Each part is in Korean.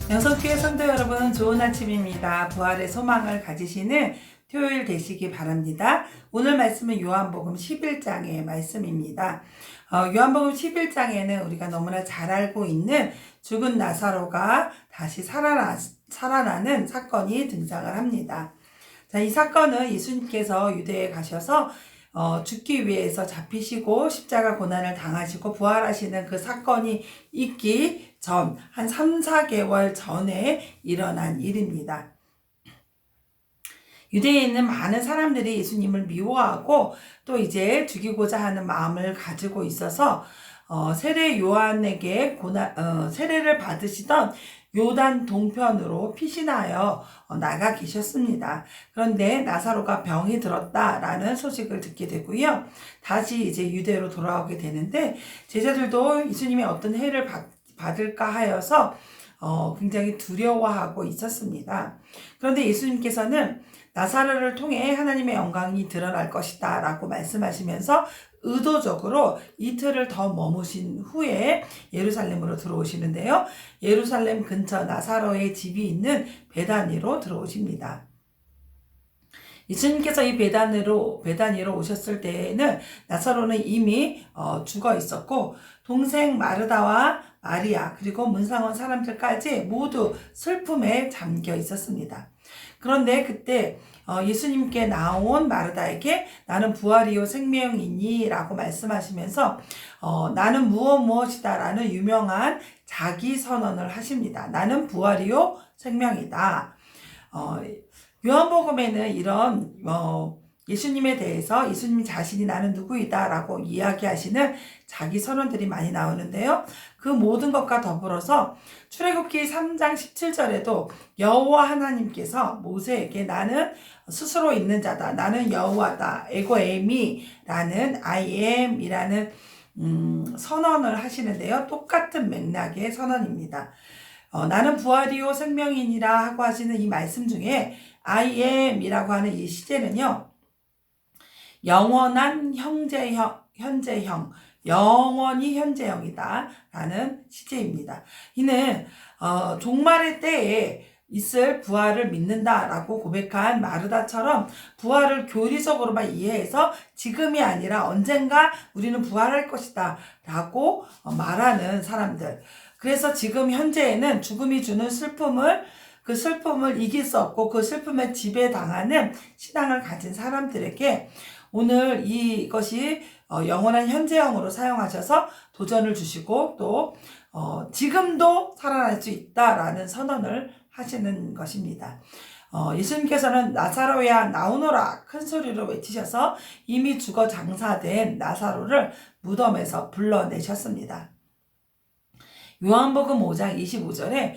영성교회 성도 여러분, 좋은 아침입니다. 부활의 소망을 가지시는 토요일 되시기 바랍니다. 오늘 말씀은 요한복음 11장의 말씀입니다. 요한복음 11장에는 우리가 너무나 잘 알고 있는 죽은 나사로가 다시 살아나는 사건이 등장을 합니다. 자, 이 사건은 예수님께서 유대에 가셔서 죽기 위해서 잡히시고 십자가 고난을 당하시고 부활하시는 그 사건이 있기 전, 한 3, 4개월 전에 일어난 일입니다. 유대에 있는 많은 사람들이 예수님을 미워하고 또 이제 죽이고자 하는 마음을 가지고 있어서 세례 요한에게 세례를 받으시던 요단 동편으로 피신하여 나가 계셨습니다. 그런데 나사로가 병이 들었다라는 소식을 듣게 되고요. 다시 이제 유대로 돌아오게 되는데 제자들도 예수님이 어떤 해를 받을까 하여서 굉장히 두려워하고 있었습니다. 그런데 예수님께서는 나사로를 통해 하나님의 영광이 드러날 것이다 라고 말씀하시면서 의도적으로 이틀을 더 머무신 후에 예루살렘으로 들어오시는데요. 예루살렘 근처 나사로의 집이 있는 베다니로 들어오십니다. 예수님께서 이 베다니로 오셨을 때에는 나사로는 이미 죽어 있었고 동생 마르다와 마리아 그리고 문상원 사람들까지 모두 슬픔에 잠겨 있었습니다. 그런데 그때 예수님께 나온 마르다에게 나는 부활이요 생명이니 라고 말씀하시면서 나는 무엇이다 라는 유명한 자기 선언을 하십니다. 나는 부활이요 생명이다. 요한복음에는 이런 예수님에 대해서 예수님 자신이 나는 누구이다 라고 이야기하시는 자기 선언들이 많이 나오는데요. 그 모든 것과 더불어서 출애굽기 3장 17절에도 여호와 하나님께서 모세에게 나는 스스로 있는 자다. 나는 여호와다. 에고에미 라는 I am 이라는 선언을 하시는데요. 똑같은 맥락의 선언입니다. 나는 부활이요 생명이니라 하고 하시는 이 말씀 중에 I am 이라고 하는 이 시제는요. 영원한 현재형, 영원히 현재형이다 라는 시제입니다. 이는 종말의 때에 있을 부활을 믿는다라고 고백한 마르다처럼 부활을 교리적으로만 이해해서 지금이 아니라 언젠가 우리는 부활할 것이다 라고 말하는 사람들. 그래서 지금 현재에는 죽음이 주는 그 슬픔을 이길 수 없고 그 슬픔에 지배당하는 신앙을 가진 사람들에게 오늘 이것이 영원한 현재형으로 사용하셔서 도전을 주시고 또 지금도 살아날 수 있다라는 선언을 하시는 것입니다. 예수님께서는 나사로야 나오너라 큰 소리로 외치셔서 이미 죽어 장사된 나사로를 무덤에서 불러내셨습니다. 요한복음 5장 25절에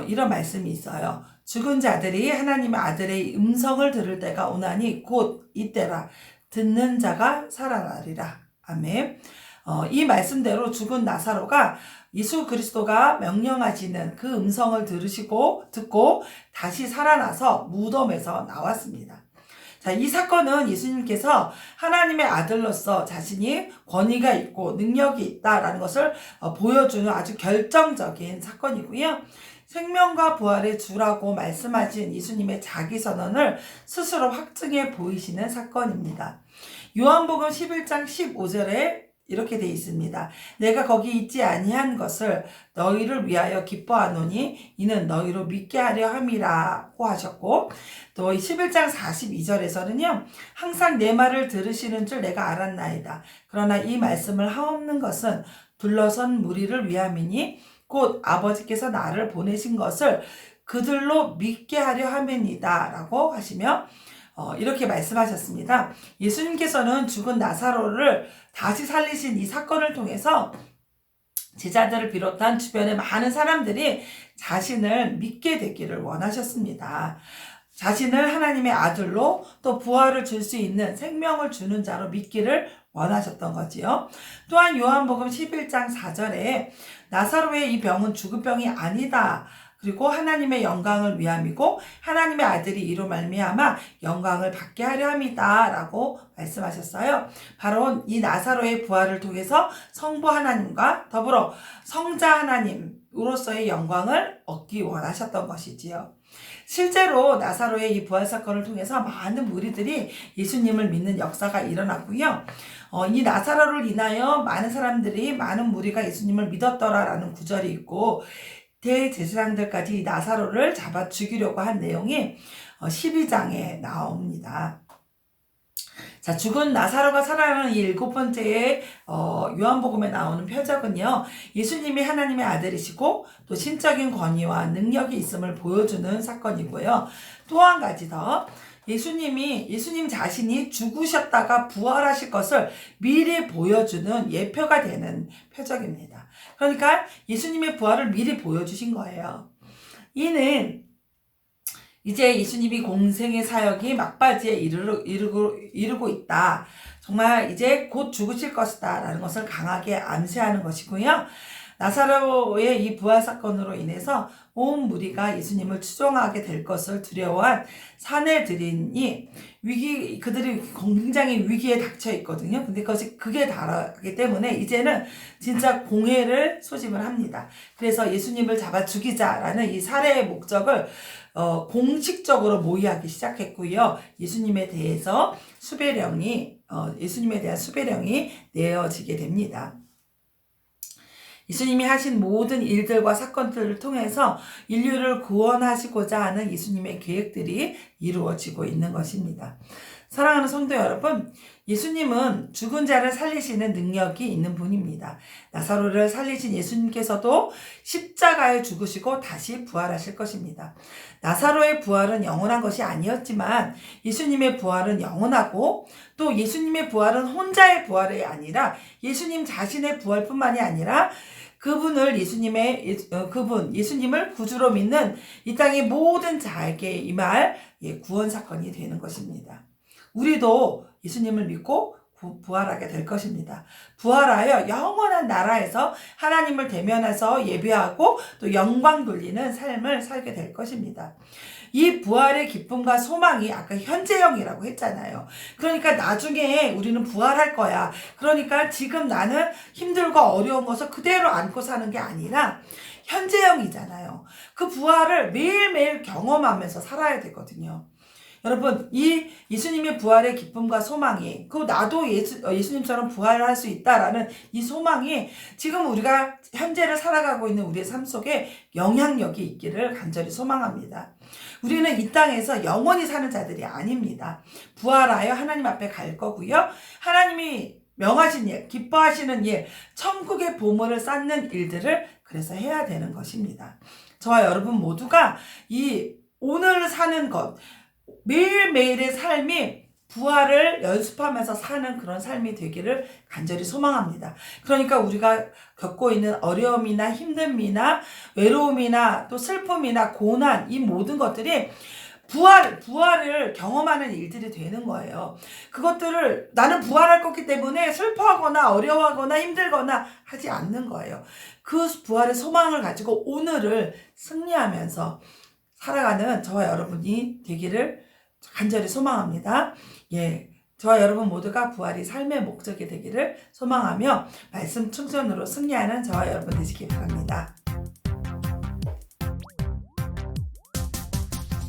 이런 말씀이 있어요. 죽은 자들이 하나님의 아들의 음성을 들을 때가 오나니 곧 이때라. 듣는 자가 살아나리라. 아멘. 이 말씀대로 죽은 나사로가 예수 그리스도가 명령하시는 그 음성을 듣고 다시 살아나서 무덤에서 나왔습니다. 자, 이 사건은 예수님께서 하나님의 아들로서 자신이 권위가 있고 능력이 있다라는 것을 보여주는 아주 결정적인 사건이고요. 생명과 부활의 주라고 말씀하신 예수님의 자기 선언을 스스로 확증해 보이시는 사건입니다. 요한복음 11장 15절에 이렇게 되어 있습니다. 내가 거기 있지 아니한 것을 너희를 위하여 기뻐하노니 이는 너희로 믿게 하려 함이라고 하셨고 또 11장 42절에서는요. 항상 내 말을 들으시는 줄 내가 알았나이다. 그러나 이 말씀을 하옵는 것은 둘러선 무리를 위함이니 곧 아버지께서 나를 보내신 것을 그들로 믿게 하려 함이니이다 라고 하시며 이렇게 말씀하셨습니다. 예수님께서는 죽은 나사로를 다시 살리신 이 사건을 통해서 제자들을 비롯한 주변의 많은 사람들이 자신을 믿게 되기를 원하셨습니다. 자신을 하나님의 아들로 또 부활을 줄 수 있는 생명을 주는 자로 믿기를 원하셨던 거지요. 또한 요한복음 11장 4절에 나사로의 이 병은 죽은 병이 아니다 그리고 하나님의 영광을 위함이고 하나님의 아들이 이로 말미암아 영광을 받게 하려 함이다 라고 말씀하셨어요. 바로 이 나사로의 부활을 통해서 성부 하나님과 더불어 성자 하나님으로서의 영광을 얻기 원하셨던 것이지요. 실제로 나사로의 이 부활 사건을 통해서 많은 무리들이 예수님을 믿는 역사가 일어났고요. 이 나사로를 인하여 많은 사람들이, 많은 무리가 예수님을 믿었더라라는 구절이 있고, 대제사장들까지 나사로를 잡아 죽이려고 한 내용이 12장에 나옵니다. 자, 죽은 나사로가 살아나는 이 7번째의 요한복음에 나오는 표적은요, 예수님이 하나님의 아들이시고 또 신적인 권위와 능력이 있음을 보여주는 사건이고요. 또 한 가지 더, 예수님 자신이 죽으셨다가 부활하실 것을 미리 보여주는 예표가 되는 표적입니다. 그러니까 예수님의 부활을 미리 보여주신 거예요. 이는 이제 예수님이 공생의 사역이 막바지에 이르고 있다. 정말 이제 곧 죽으실 것이다 라는 것을 강하게 암시하는 것이고요. 나사로의 이 부활 사건으로 인해서 온 무리가 예수님을 추종하게 될 것을 두려워한 사내들인이 그들이 굉장히 위기에 닥쳐 있거든요. 근데 그게 다르기 때문에 이제는 진짜 공회를 소집을 합니다. 그래서 예수님을 잡아 죽이자라는 이 살해의 목적을 공식적으로 모의하기 시작했고요. 예수님에 대한 수배령이 내어지게 됩니다. 예수님이 하신 모든 일들과 사건들을 통해서 인류를 구원하시고자 하는 예수님의 계획들이 이루어지고 있는 것입니다. 사랑하는 성도 여러분, 예수님은 죽은 자를 살리시는 능력이 있는 분입니다. 나사로를 살리신 예수님께서도 십자가에 죽으시고 다시 부활하실 것입니다. 나사로의 부활은 영원한 것이 아니었지만 예수님의 부활은 영원하고, 또 예수님의 부활은 혼자의 부활이 아니라 예수님 자신의 부활뿐만이 아니라 예수님을 구주로 믿는 이 땅의 모든 자에게 임할 구원 사건이 되는 것입니다. 우리도 예수님을 믿고 부활하게 될 것입니다. 부활하여 영원한 나라에서 하나님을 대면해서 예배하고 또 영광 돌리는 삶을 살게 될 것입니다. 이 부활의 기쁨과 소망이 아까 현재형이라고 했잖아요. 그러니까 나중에 우리는 부활할 거야. 그러니까 지금 나는 힘들고 어려운 것을 그대로 안고 사는 게 아니라 현재형이잖아요. 그 부활을 매일매일 경험하면서 살아야 되거든요. 여러분, 이 예수님의 부활의 기쁨과 소망이, 나도 예수님처럼 부활을 할 수 있다라는 이 소망이 지금 우리가 현재를 살아가고 있는 우리의 삶 속에 영향력이 있기를 간절히 소망합니다. 우리는 이 땅에서 영원히 사는 자들이 아닙니다. 부활하여 하나님 앞에 갈 거고요. 하나님이 명하신 일, 기뻐하시는 일, 천국의 보물을 쌓는 일들을 그래서 해야 되는 것입니다. 저와 여러분 모두가 이 오늘 사는 것, 매일매일의 삶이 부활을 연습하면서 사는 그런 삶이 되기를 간절히 소망합니다. 그러니까 우리가 겪고 있는 어려움이나 힘듦이나 외로움이나 또 슬픔이나 고난, 이 모든 것들이 부활을 경험하는 일들이 되는 거예요. 그것들을 나는 부활할 거기 때문에 슬퍼하거나 어려워하거나 힘들거나 하지 않는 거예요. 그 부활의 소망을 가지고 오늘을 승리하면서 살아가는 저와 여러분이 되기를 간절히 소망합니다. 저와 여러분 모두가 부활이 삶의 목적이 되기를 소망하며 말씀 충전으로 승리하는 저와 여러분 되시기 바랍니다.